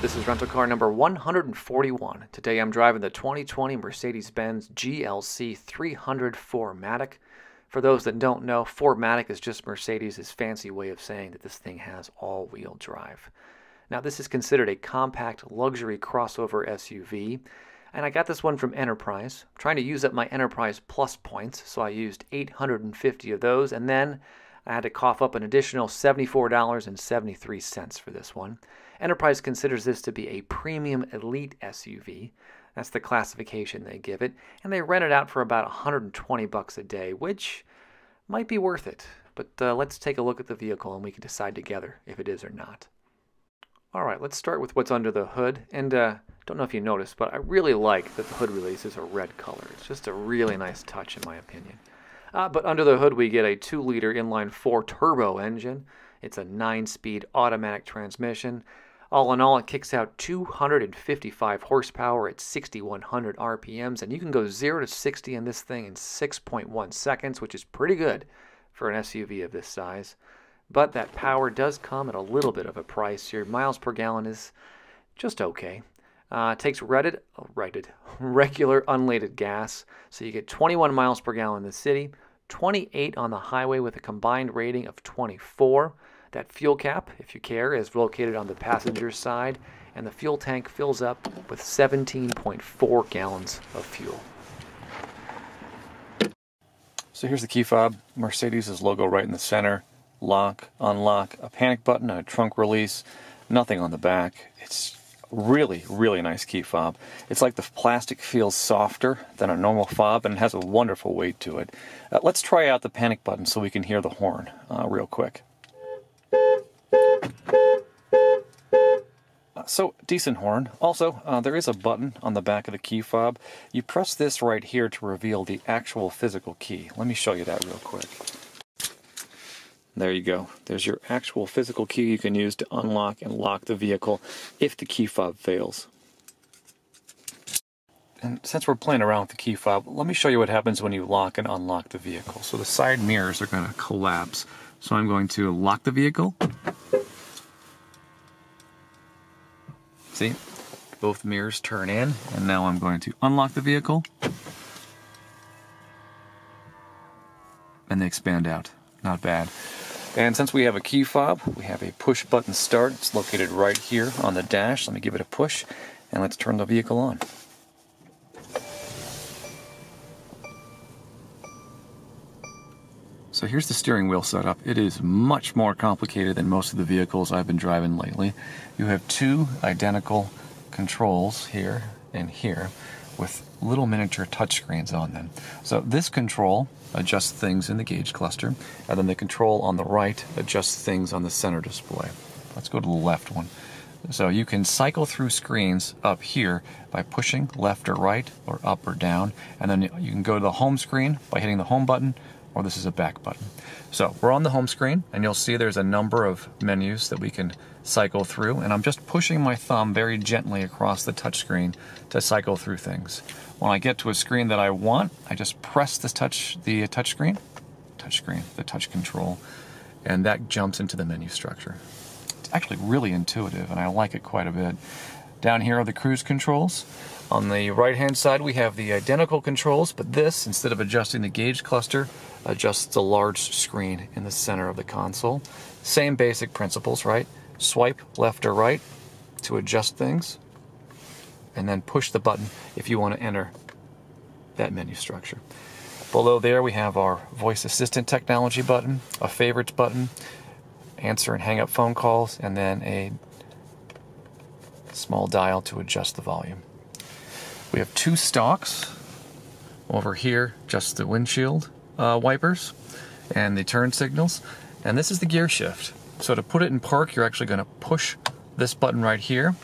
This is rental car number 141. Today I'm driving the 2020 Mercedes Benz GLC 300 4Matic. For those that don't know, 4Matic is just Mercedes' fancy way of saying that this thing has all-wheel drive. Now this is considered a compact luxury crossover SUV, and I got this one from Enterprise. I'm trying to use up my Enterprise Plus points, so I used 850 of those, and then I had to cough up an additional $74.73 for this one. Enterprise considers this to be a premium elite SUV. That's the classification they give it, and they rent it out for about 120 bucks a day, which might be worth it. But let's take a look at the vehicle and we can decide together if it is or not. All right, let's start with what's under the hood. And don't know if you noticed, but I really like that the hood release is a red color. It's just a really nice touch in my opinion. But under the hood we get a 2-liter inline 4 turbo engine. It's a 9-speed automatic transmission. All in all, it kicks out 255 horsepower at 6,100 RPMs, and you can go 0 to 60 in this thing in 6.1 seconds, which is pretty good for an SUV of this size. But that power does come at a little bit of a price. Your miles per gallon is just okay. It takes regular unleaded gas, so you get 21 miles per gallon in the city, 28 on the highway with a combined rating of 24. That fuel cap, if you care, is located on the passenger side, and the fuel tank fills up with 17.4 gallons of fuel. So here's the key fob, Mercedes' logo right in the center, lock, unlock, a panic button, and a trunk release, nothing on the back. It's really, really nice key fob. It's like the plastic feels softer than a normal fob, and it has a wonderful weight to it. Let's try out the panic button so we can hear the horn real quick. So, decent horn. Also, there is a button on the back of the key fob. You press this right here to reveal the actual physical key. Let me show you that real quick. There you go. There's your actual physical key you can use to unlock and lock the vehicle if the key fob fails. And since we're playing around with the key fob, let me show you what happens when you lock and unlock the vehicle. So the side mirrors are going to collapse. So I'm going to lock the vehicle. See, both mirrors turn in, and now I'm going to unlock the vehicle. And they expand out. Not bad. And since we have a key fob, we have a push button start. It's located right here on the dash. Let me give it a push, and let's turn the vehicle on. So here's the steering wheel setup. It is much more complicated than most of the vehicles I've been driving lately. You have two identical controls here and here with little miniature touchscreens on them. So this control adjusts things in the gauge cluster, and then the control on the right adjusts things on the center display. Let's go to the left one. So you can cycle through screens up here by pushing left or right or up or down, and then you can go to the home screen by hitting the home button, or this is a back button. So we're on the home screen, and you'll see there's a number of menus that we can cycle through, and I'm just pushing my thumb very gently across the touchscreen to cycle through things. When I get to a screen that I want, I just press the touch control, and that jumps into the menu structure. It's actually really intuitive, and I like it quite a bit. Down here are the cruise controls. On the right-hand side, we have the identical controls, but this, instead of adjusting the gauge cluster, adjusts the large screen in the center of the console. Same basic principles, right? Swipe left or right to adjust things, and then push the button if you want to enter that menu structure. Below there, we have our voice assistant technology button, a favorites button, answer and hang up phone calls, and then a small dial to adjust the volume. We have two stalks. Over here, just the windshield wipers and the turn signals. And this is the gear shift. So to put it in park, you're actually going to push this button right here.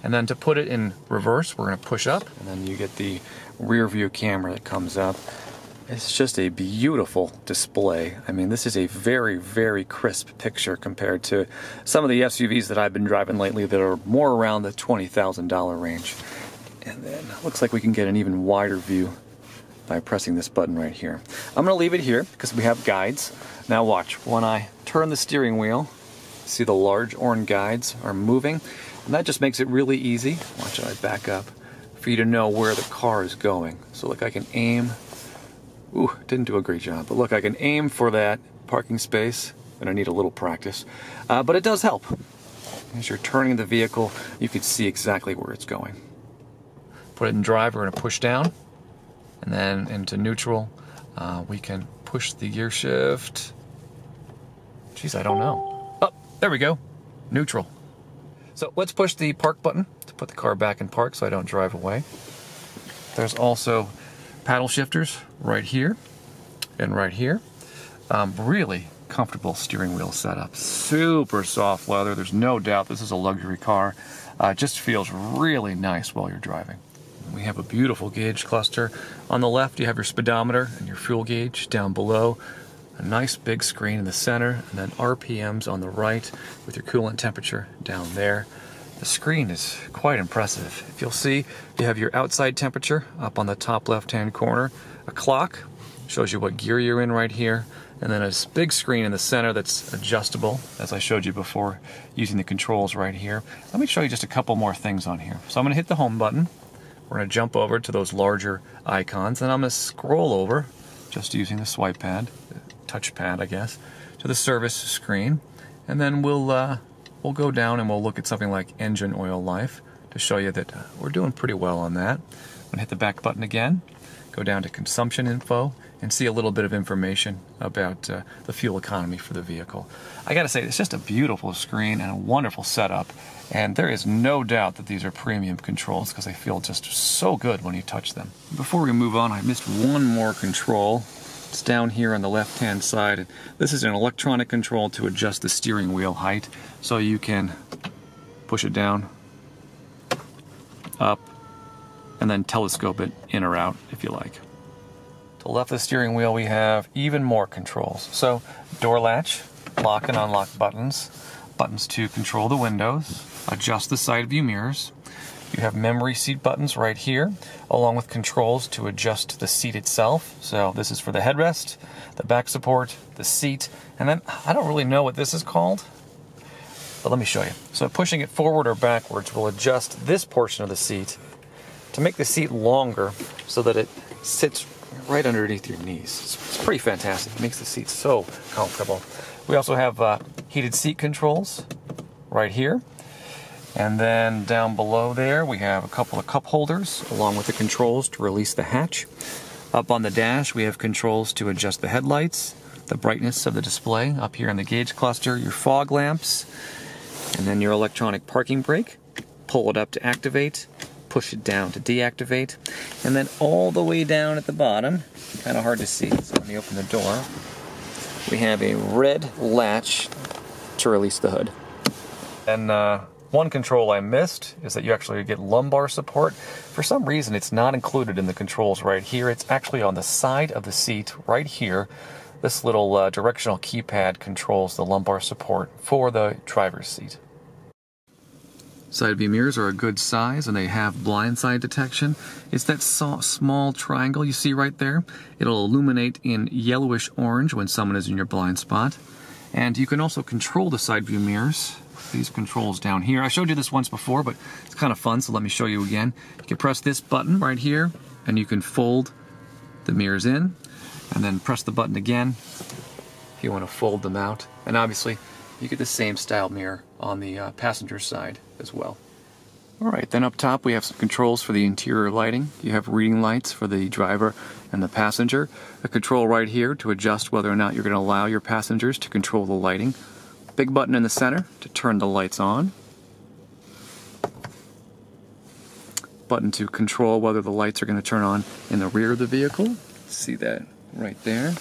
And then to put it in reverse, we're going to push up. And then you get the rear view camera that comes up. It's just a beautiful display. I mean, this is a very, very crisp picture compared to some of the SUVs that I've been driving lately that are more around the $20,000 range. And then it looks like we can get an even wider view by pressing this button right here. I'm going to leave it here because we have guides. Now watch, when I turn the steering wheel, see the large orange guides are moving. And that just makes it really easy, watch it, I back up, for you to know where the car is going. So look, I can aim, ooh, didn't do a great job, but look, I can aim for that parking space, and I need a little practice, but it does help. As you're turning the vehicle, you can see exactly where it's going. Put it in drive, we're going to push down, and then into neutral. We can push the gear shift. Geez, I don't know. Oh, there we go. Neutral. So let's push the park button to put the car back in park so I don't drive away. There's also paddle shifters right here and right here. Really comfortable steering wheel setup. Super soft leather. There's no doubt this is a luxury car. It just feels really nice while you're driving. We have a beautiful gauge cluster. On the left, you have your speedometer and your fuel gauge. Down below, a nice big screen in the center, and then RPMs on the right with your coolant temperature down there. The screen is quite impressive. If you'll see, you have your outside temperature up on the top left-hand corner. A clock shows you what gear you're in right here, and then a big screen in the center that's adjustable, as I showed you before, using the controls right here. Let me show you just a couple more things on here. So I'm going to hit the home button. We're going to jump over to those larger icons, and I'm going to scroll over, just using the swipe pad, touchpad I guess, to the service screen, and then we'll go down and we'll look at something like engine oil life to show you that we're doing pretty well on that. I'm going to hit the back button again, go down to consumption info, and see a little bit of information about the fuel economy for the vehicle. I gotta say, it's just a beautiful screen and a wonderful setup, and there is no doubt that these are premium controls because they feel just so good when you touch them. Before we move on, I missed one more control. It's down here on the left-hand side. This is an electronic control to adjust the steering wheel height, so you can push it down, up, and then telescope it in or out if you like. To the left of the steering wheel, we have even more controls. So, door latch, lock and unlock buttons, buttons to control the windows, adjust the side view mirrors. You have memory seat buttons right here, along with controls to adjust the seat itself. So this is for the headrest, the back support, the seat, and then I don't really know what this is called, but let me show you. So pushing it forward or backwards will adjust this portion of the seat to make the seat longer so that it sits right underneath your knees. It's pretty fantastic. It makes the seat so comfortable. We also have heated seat controls right here. And then down below there, we have a couple of cup holders along with the controls to release the hatch. Up on the dash, we have controls to adjust the headlights, the brightness of the display. Up here in the gauge cluster, your fog lamps, and then your electronic parking brake. Pull it up to activate, push it down to deactivate, and then all the way down at the bottom, kind of hard to see, so let me open the door, we have a red latch to release the hood. And one control I missed is that you actually get lumbar support. For some reason, it's not included in the controls right here. It's actually on the side of the seat right here. This little directional keypad controls the lumbar support for the driver's seat. Side view mirrors are a good size and they have blindside detection. It's that small triangle you see right there. It'll illuminate in yellowish orange when someone is in your blind spot. And you can also control the side view mirrors. These controls down here. I showed you this once before, but it's kind of fun, so let me show you again. You can press this button right here, and you can fold the mirrors in, and then press the button again if you want to fold them out. And obviously, you get the same style mirror on the passenger side as well. Alright, then up top we have some controls for the interior lighting. You have reading lights for the driver and the passenger. A control right here to adjust whether or not you're going to allow your passengers to control the lighting. Big button in the center to turn the lights on. Button to control whether the lights are going to turn on in the rear of the vehicle. See that right there.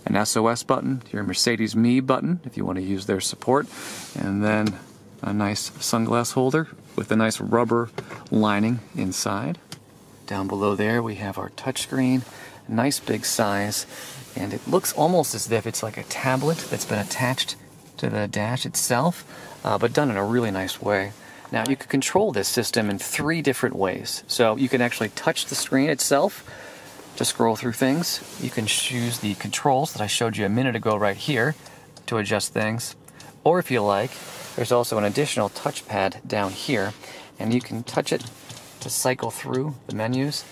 An SOS button, your Mercedes Me button if you want to use their support. And then a nice sunglass holder with a nice rubber lining inside. Down below there we have our touchscreen, nice big size, and it looks almost as if it's like a tablet that's been attached to the dash itself, but done in a really nice way. Now you can control this system in 3 different ways. So you can actually touch the screen itself to scroll through things. You can choose the controls that I showed you a minute ago right here to adjust things. Or if you like, There's also an additional touchpad down here, and you can touch it to cycle through the menus,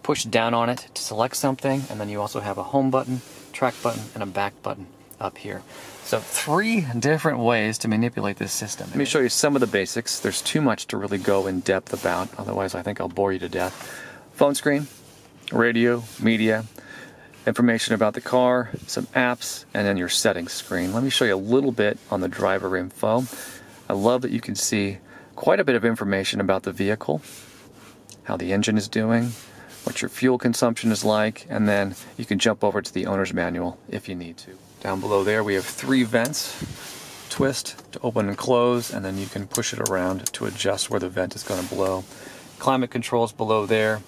push down on it to select something, and then you also have a home button, track button, and a back button up here. So 3 different ways to manipulate this system. Let me show you some of the basics. There's too much to really go in depth about, otherwise I think I'll bore you to death. Phone screen, radio, media, information about the car, some apps, and then your settings screen. Let me show you a little bit on the driver info. I love that you can see quite a bit of information about the vehicle, how the engine is doing, what your fuel consumption is like, and then you can jump over to the owner's manual if you need to. Down below there we have 3 vents, twist to open and close, and then you can push it around to adjust where the vent is going to blow. Climate controls below there,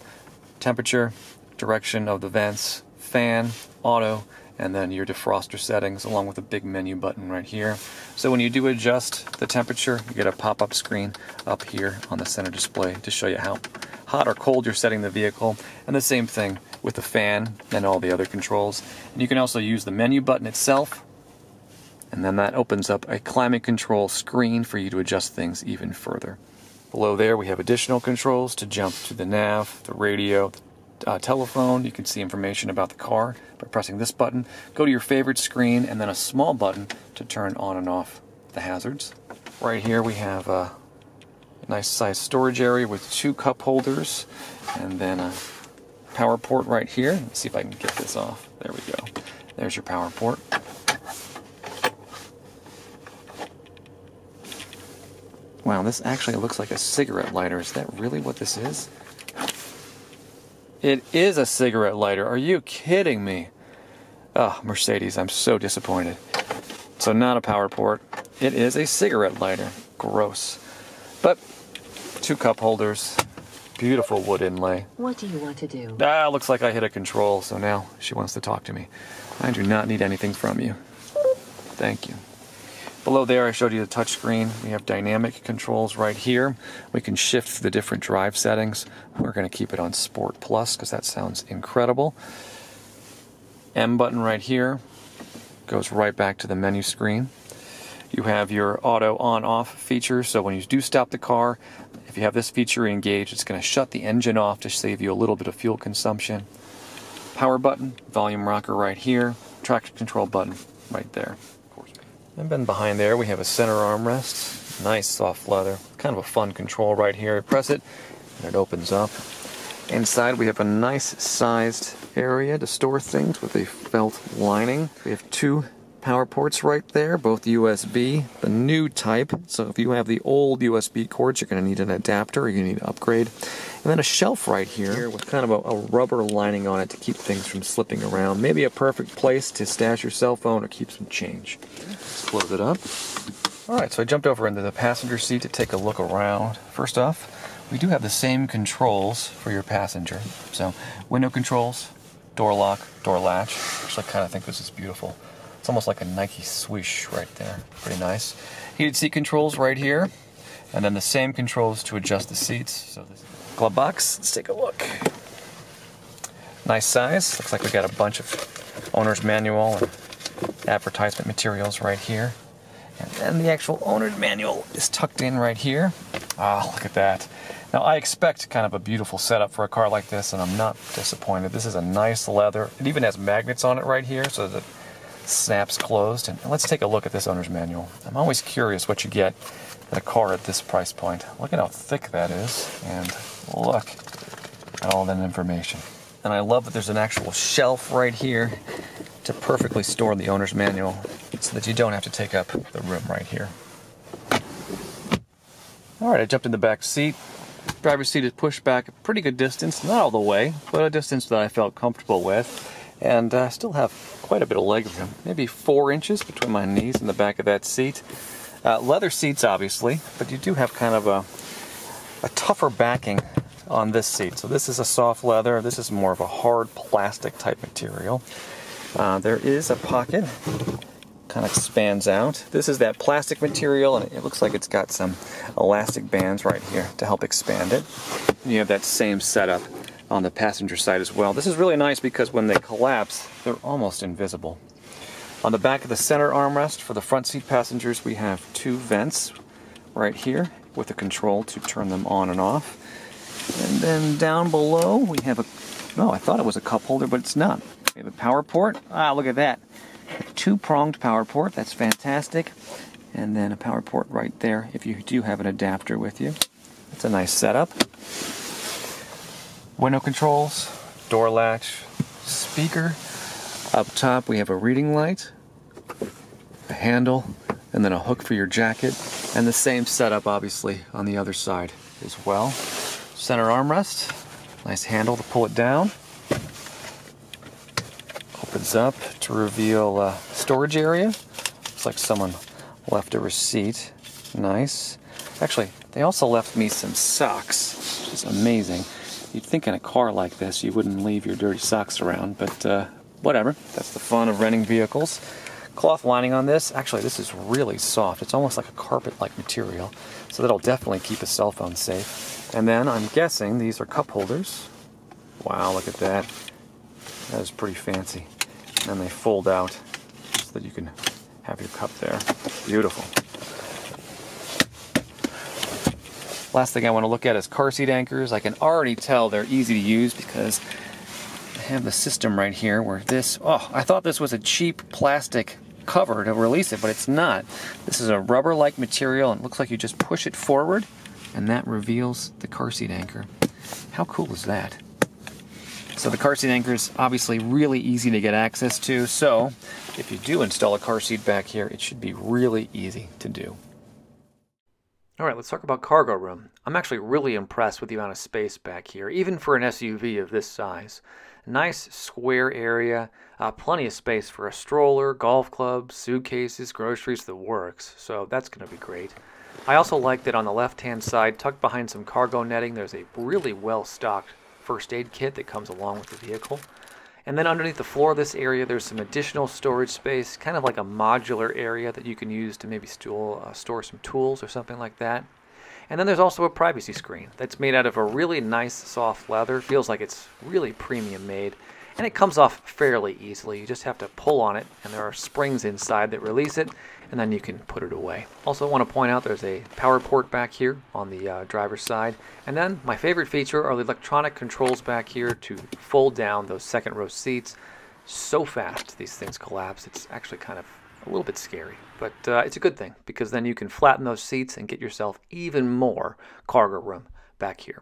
temperature, direction of the vents, fan, auto, and then your defroster settings along with a big menu button right here. So when you do adjust the temperature, you get a pop-up screen up here on the center display to show you how hot or cold you're setting the vehicle, and the same thing with the fan and all the other controls. And you can also use the menu button itself, and then that opens up a climate control screen for you to adjust things even further. Below there we have additional controls to jump to the nav, the radio, telephone. You can see information about the car by pressing this button. Go to your favorite screen, and then a small button to turn on and off the hazards. Right here we have a nice sized storage area with 2 cup holders, and then a power port right here. Let's see if I can get this off. There we go. There's your power port. Wow, this actually looks like a cigarette lighter. Is that really what this is? It is a cigarette lighter. Are you kidding me? Oh, Mercedes, I'm so disappointed. So not a power port. It is a cigarette lighter. Gross. But 2 cup holders. Beautiful wood inlay. What do you want to do? Looks like I hit a control, so now she wants to talk to me. I do not need anything from you. Thank you. Below there I showed you the touchscreen. We have dynamic controls right here. We can shift the different drive settings. We're going to keep it on Sport Plus because that sounds incredible. M button right here. Goes right back to the menu screen. You have your auto on-off feature, so when you do stop the car, if you have this feature engaged, it's going to shut the engine off to save you a little bit of fuel consumption. Power button, volume rocker right here, traction control button right there. And then behind there we have a center armrest, nice soft leather, kind of a fun control right here. Press it and it opens up. Inside we have a nice sized area to store things with a felt lining. We have 2 power ports right there, both USB, the new type. So if you have the old USB cords, you're going to need an adapter, or you need to upgrade. And then a shelf right here with kind of a rubber lining on it to keep things from slipping around. Maybe a perfect place to stash your cell phone or keep some change. Let's close it up. Alright, so I jumped over into the passenger seat to take a look around. First off, we do have the same controls for your passenger. So window controls, door lock, door latch. Actually, I kind of think this is beautiful. It's almost like a Nike swoosh right there. Pretty nice. Heated seat controls right here. And then the same controls to adjust the seats. So this glove box, let's take a look. Nice size. Looks like we got a bunch of owner's manual and advertisement materials right here. And then the actual owner's manual is tucked in right here. Ah, look at that. Now I expect kind of a beautiful setup for a car like this, and I'm not disappointed. This is a nice leather. It even has magnets on it right here so that it snaps closed. And let's take a look at this owner's manual. I'm always curious what you get in a car at this price point. Look at how thick that is, and look at all that information. And I love that there's an actual shelf right here to perfectly store the owner's manual so that you don't have to take up the room right here. Alright, I jumped in the back seat. Driver's seat is pushed back a pretty good distance, not all the way, but a distance that I felt comfortable with. And I still have quite a bit of leg room, maybe 4 inches between my knees and the back of that seat. Leather seats, obviously, but you do have kind of a tougher backing on this seat. So this is a soft leather. This is more of a hard plastic type material. There is a pocket, kind of expands out. This is that plastic material, and it looks like it's got some elastic bands right here to help expand it. And you have that same setup on the passenger side as well. This is really nice because when they collapse, they're almost invisible. On the back of the center armrest for the front seat passengers, we have 2 vents right here with a control to turn them on and off. And then down below we have I thought it was a cup holder, but it's not. We have a power port. Ah, look at that. A 2-pronged power port. That's fantastic. And then a power port right there if you do have an adapter with you. That's a nice setup. Window controls, door latch, speaker. Up top we have a reading light, a handle, and then a hook for your jacket. And the same setup obviously on the other side as well. Center armrest, nice handle to pull it down. Opens up to reveal a storage area. Looks like someone left a receipt. Nice. Actually, they also left me some socks, which is amazing. You'd think in a car like this you wouldn't leave your dirty socks around, but whatever. That's the fun of renting vehicles. Cloth lining on this. Actually, this is really soft. It's almost like a carpet-like material, so that'll definitely keep a cell phone safe. And then I'm guessing these are cup holders. Wow, look at that. That is pretty fancy. And they fold out so that you can have your cup there. Beautiful. Last thing I want to look at is car seat anchors. I can already tell they're easy to use because I have the system right here where I thought this was a cheap plastic cover to release it, but it's not. This is a rubber-like material, and it looks like you just push it forward, and that reveals the car seat anchor. How cool is that? So the car seat anchor is obviously really easy to get access to, so if you do install a car seat back here, it should be really easy to do. Alright, let's talk about cargo room. I'm actually really impressed with the amount of space back here, even for an SUV of this size. Nice square area, plenty of space for a stroller, golf club, suitcases, groceries, the works, so that's going to be great. I also like that on the left-hand side, tucked behind some cargo netting, there's a really well-stocked first aid kit that comes along with the vehicle. And then underneath the floor of this area, there's some additional storage space, kind of like a modular area that you can use to maybe store some tools or something like that. And then there's also a privacy screen that's made out of a really nice soft leather. Feels like it's really premium made. And it comes off fairly easily. You just have to pull on it, and there are springs inside that release it, and then you can put it away. Also want to point out there's a power port back here on the driver's side. And then my favorite feature are the electronic controls back here to fold down those second row seats. So fast these things collapse. It's actually kind of a little bit scary, but it's a good thing because then you can flatten those seats and get yourself even more cargo room back here.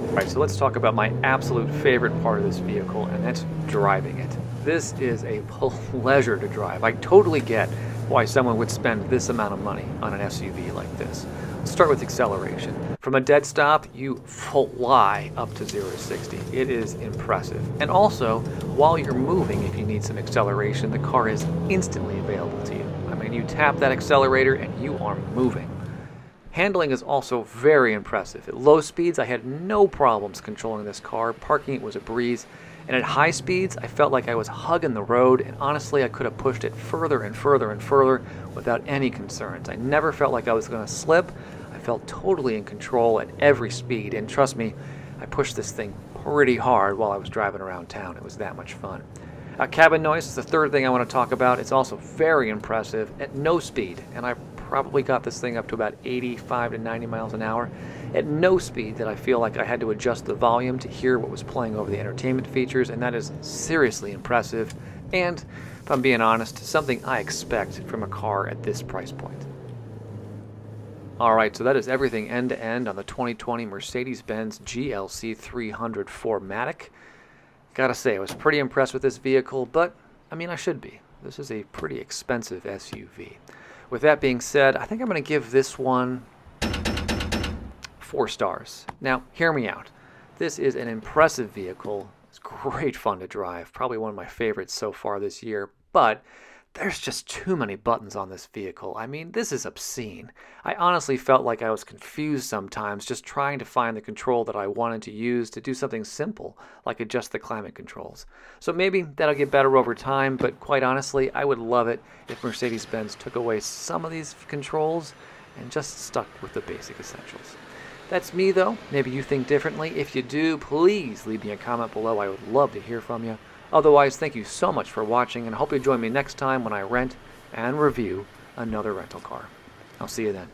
Alright, so let's talk about my absolute favorite part of this vehicle, and that's driving it. This is a pleasure to drive. I totally get why someone would spend this amount of money on an SUV like this. Let's start with acceleration. From a dead stop, you fly up to 0 to 60. It is impressive. And also, while you're moving, if you need some acceleration, the car is instantly available to you. I mean, you tap that accelerator and you are moving. Handling is also very impressive. At low speeds, I had no problems controlling this car. Parking it was a breeze. And at high speeds, I felt like I was hugging the road, and honestly, I could have pushed it further and further and further without any concerns. I never felt like I was going to slip. I felt totally in control at every speed, and trust me, I pushed this thing pretty hard while I was driving around town. It was that much fun. Cabin noise is the third thing I want to talk about. It's also very impressive at no speed, and I probably got this thing up to about 85 to 90 miles an hour. At no speed did I feel like I had to adjust the volume to hear what was playing over the entertainment features, and that is seriously impressive, and, if I'm being honest, something I expect from a car at this price point. Alright, so that is everything end to end on the 2020 Mercedes Benz GLC 300 4Matic. Gotta say, I was pretty impressed with this vehicle, but, I mean, I should be. This is a pretty expensive SUV. With that being said, I think I'm going to give this one 4 stars. Now, hear me out. This is an impressive vehicle. It's great fun to drive. Probably one of my favorites so far this year, but there's just too many buttons on this vehicle. I mean, this is obscene. I honestly felt like I was confused sometimes just trying to find the control that I wanted to use to do something simple, like adjust the climate controls. So maybe that'll get better over time, but quite honestly, I would love it if Mercedes-Benz took away some of these controls and just stuck with the basic essentials. That's me, though. Maybe you think differently. If you do, please leave me a comment below. I would love to hear from you. Otherwise, thank you so much for watching, and I hope you join me next time when I rent and review another rental car. I'll see you then.